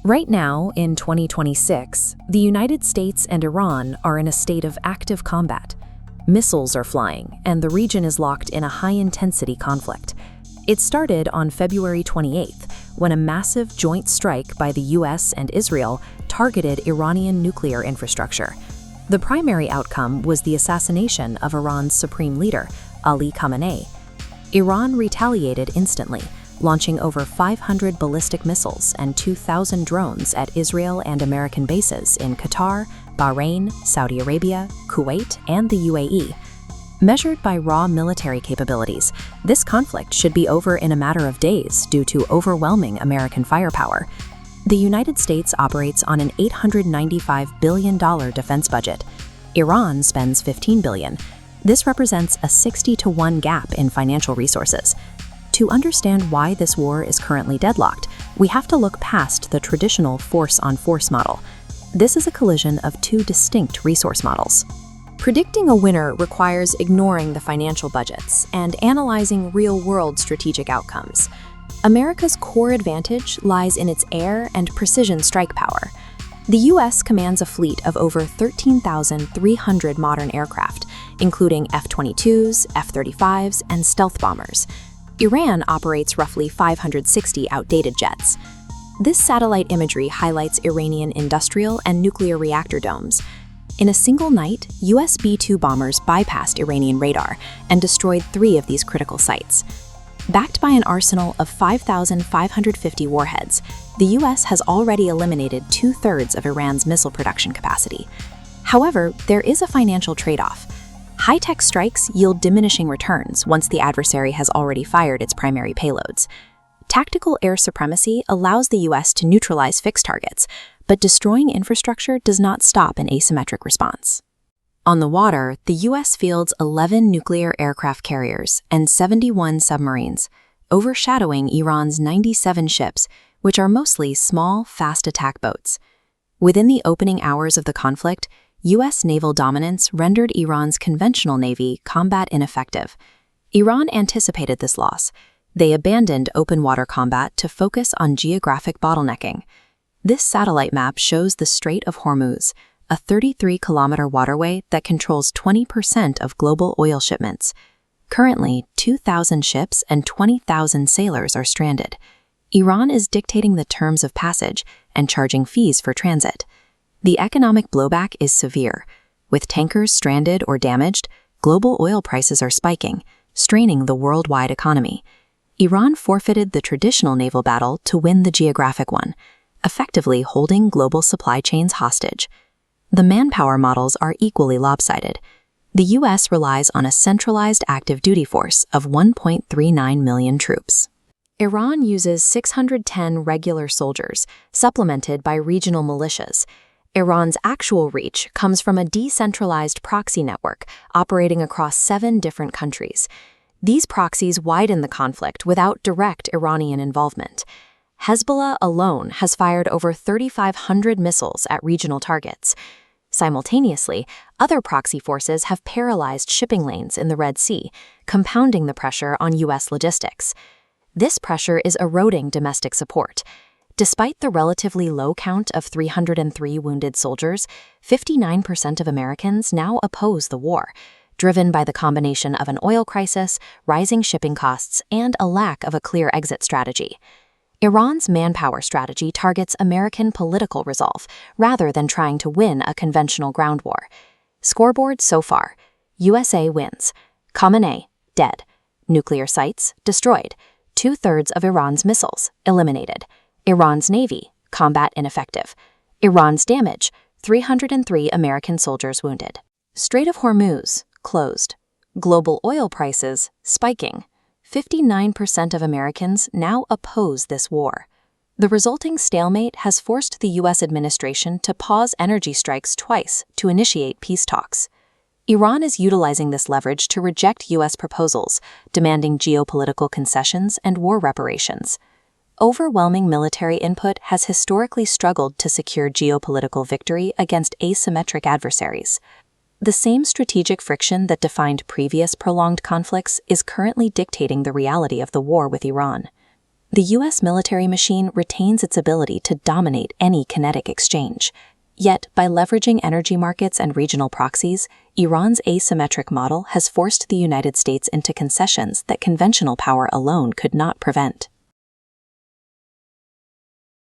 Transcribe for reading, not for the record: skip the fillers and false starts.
Right now, in 2026, the United States and Iran are in a state of active combat. Missiles are flying, and the region is locked in a high-intensity conflict. It started on February 28th, when a massive joint strike by the US and Israel targeted Iranian nuclear infrastructure. The primary outcome was the assassination of Iran's supreme leader, Ali Khamenei. Iran retaliated instantly, launching over 500 ballistic missiles and 2,000 drones at Israel and American bases in Qatar, Bahrain, Saudi Arabia, Kuwait, and the UAE. Measured by raw military capabilities, this conflict should be over in a matter of days due to overwhelming American firepower. The United States operates on an $895 billion defense budget. Iran spends $15 billion. This represents a 60-to-1 gap in financial resources. To understand why this war is currently deadlocked, we have to look past the traditional force-on-force model. This is a collision of two distinct resource models. Predicting a winner requires ignoring the financial budgets and analyzing real-world strategic outcomes. America's core advantage lies in its air and precision strike power. The U.S. commands a fleet of over 13,300 modern aircraft, including F-22s, F-35s, and stealth bombers. Iran operates roughly 560 outdated jets. This satellite imagery highlights Iranian industrial and nuclear reactor domes. In a single night, US B-2 bombers bypassed Iranian radar and destroyed 3 of these critical sites. Backed by an arsenal of 5,550 warheads, the US has already eliminated 2/3 of Iran's missile production capacity. However, there is a financial trade-off. High-tech strikes yield diminishing returns once the adversary has already fired its primary payloads. Tactical air supremacy allows the U.S. to neutralize fixed targets, but destroying infrastructure does not stop an asymmetric response. On the water, the U.S. fields 11 nuclear aircraft carriers and 71 submarines, overshadowing Iran's 97 ships, which are mostly small, fast attack boats. Within the opening hours of the conflict, U.S. naval dominance rendered Iran's conventional navy combat ineffective. Iran anticipated this loss. They abandoned open water combat to focus on geographic bottlenecking. This satellite map shows the Strait of Hormuz, a 33-kilometer waterway that controls 20% of global oil shipments. Currently, 2,000 ships and 20,000 sailors are stranded. Iran is dictating the terms of passage and charging fees for transit. The economic blowback is severe. With tankers stranded or damaged, global oil prices are spiking, straining the worldwide economy. Iran forfeited the traditional naval battle to win the geographic one, effectively holding global supply chains hostage. The manpower models are equally lopsided. The U.S. relies on a centralized active duty force of 1.39 million troops. Iran uses 610 regular soldiers, supplemented by regional militias. Iran's actual reach comes from a decentralized proxy network operating across 7 different countries. These proxies widen the conflict without direct Iranian involvement. Hezbollah alone has fired over 3,500 missiles at regional targets. Simultaneously, other proxy forces have paralyzed shipping lanes in the Red Sea, compounding the pressure on U.S. logistics. This pressure is eroding domestic support. Despite the relatively low count of 303 wounded soldiers, 59% of Americans now oppose the war, driven by the combination of an oil crisis, rising shipping costs, and a lack of a clear exit strategy. Iran's manpower strategy targets American political resolve rather than trying to win a conventional ground war. Scoreboard so far: USA wins. Khamenei, dead. Nuclear sites, destroyed. 2/3 of Iran's missiles, eliminated. Iran's navy, combat ineffective. Iran's damage, 303 American soldiers wounded. Strait of Hormuz, closed. Global oil prices, spiking. 59% of Americans now oppose this war. The resulting stalemate has forced the U.S. administration to pause energy strikes twice to initiate peace talks. Iran is utilizing this leverage to reject U.S. proposals, demanding geopolitical concessions and war reparations. Overwhelming military input has historically struggled to secure geopolitical victory against asymmetric adversaries. The same strategic friction that defined previous prolonged conflicts is currently dictating the reality of the war with Iran. The U.S. military machine retains its ability to dominate any kinetic exchange. Yet, by leveraging energy markets and regional proxies, Iran's asymmetric model has forced the United States into concessions that conventional power alone could not prevent.